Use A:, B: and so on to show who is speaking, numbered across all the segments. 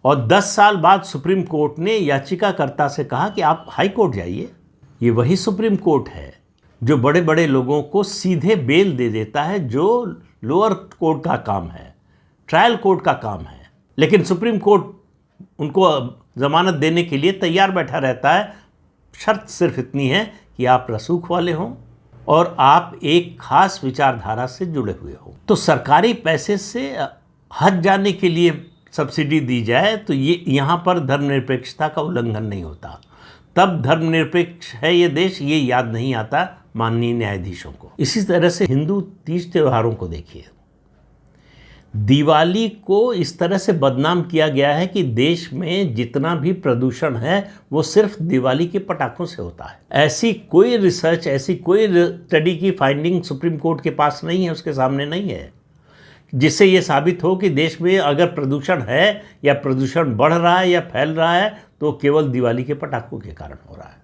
A: और 10 साल बाद सुप्रीम कोर्ट ने याचिकाकर्ता से कहा कि आप हाई कोर्ट जाइए। ये वही सुप्रीम कोर्ट है जो बड़े बड़े लोगों को सीधे बेल दे देता है, जो लोअर कोर्ट का काम है, ट्रायल कोर्ट का काम है। लेकिन सुप्रीम कोर्ट उनको ज़मानत देने के लिए तैयार बैठा रहता है। शर्त सिर्फ इतनी है कि आप रसूख वाले हों और आप एक खास विचारधारा से जुड़े हुए हो। तो सरकारी पैसे से हट जाने के लिए सब्सिडी दी जाए तो ये यहाँ पर धर्मनिरपेक्षता का उल्लंघन नहीं होता। तब धर्मनिरपेक्ष है ये देश, ये याद नहीं आता माननीय न्यायाधीशों को। इसी तरह से हिंदू तीज त्योहारों को देखिए। दिवाली को इस तरह से बदनाम किया गया है कि देश में जितना भी प्रदूषण है वो सिर्फ दिवाली के पटाखों से होता है। ऐसी कोई रिसर्च, ऐसी कोई स्टडी की फाइंडिंग सुप्रीम कोर्ट के पास नहीं है, उसके सामने नहीं है, जिससे ये साबित हो कि देश में अगर प्रदूषण है या प्रदूषण बढ़ रहा है या फैल रहा है तो केवल दिवाली के पटाखों के कारण हो रहा है।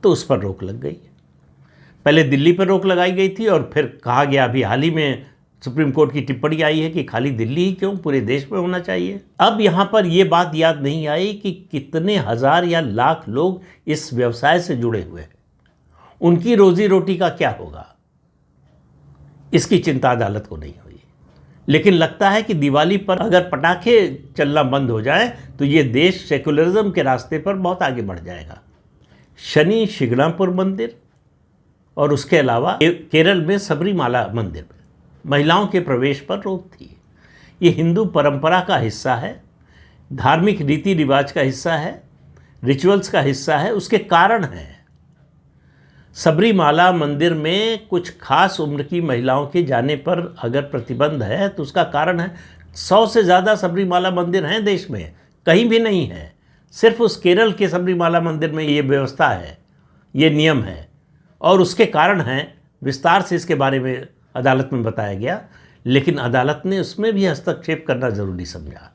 A: तो उस पर रोक लग गई। पहले दिल्ली पर रोक लगाई गई थी और फिर कहा गया, अभी हाल ही में सुप्रीम कोर्ट की टिप्पणी आई है कि खाली दिल्ली ही क्यों, पूरे देश में होना चाहिए। अब यहाँ पर ये बात याद नहीं आई कि कितने हजार या लाख लोग इस व्यवसाय से जुड़े हुए हैं, उनकी रोजी रोटी का क्या होगा, इसकी चिंता अदालत को नहीं हुई। लेकिन लगता है कि दिवाली पर अगर पटाखे चलना बंद हो जाए तो ये देश सेकुलरिज्म के रास्ते पर बहुत आगे बढ़ जाएगा। शनि शिंगणापुर मंदिर और उसके अलावा केरल में सबरीमाला मंदिर में महिलाओं के प्रवेश पर रोक थी। ये हिंदू परंपरा का हिस्सा है, धार्मिक रीति रिवाज का हिस्सा है, रिचुअल्स का हिस्सा है। उसके कारण है सबरीमाला मंदिर में कुछ खास उम्र की महिलाओं के जाने पर अगर प्रतिबंध है तो उसका कारण है 100 से ज़्यादा सबरीमाला मंदिर हैं देश में, कहीं भी नहीं है। सिर्फ उस केरल के सबरीमाला मंदिर में ये व्यवस्था है, ये नियम है और उसके कारण है। विस्तार से इसके बारे में अदालत में बताया गया, लेकिन अदालत ने उसमें भी हस्तक्षेप करना ज़रूरी समझा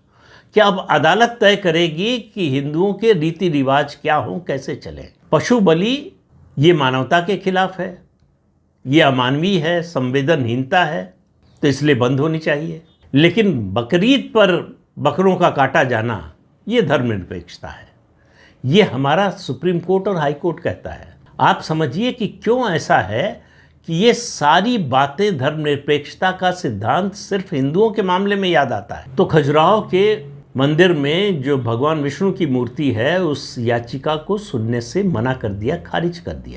A: कि अब अदालत तय करेगी कि हिंदुओं के रीति रिवाज क्या हों, कैसे चलें। पशु बलि ये मानवता के खिलाफ है, ये अमानवीय है, संवेदनहीनता है, तो इसलिए बंद होनी चाहिए। लेकिन बकरीद पर बकरों का काटा जाना ये धर्मनिरपेक्षता है, ये हमारा सुप्रीम कोर्ट और हाई कोर्ट कहता है। आप समझिए कि क्यों ऐसा है कि ये सारी बातें, धर्मनिरपेक्षता का सिद्धांत सिर्फ हिंदुओं के मामले में याद आता है। तो खजुराहो के मंदिर में जो भगवान विष्णु की मूर्ति है, उस याचिका को सुनने से मना कर दिया, खारिज कर दिया।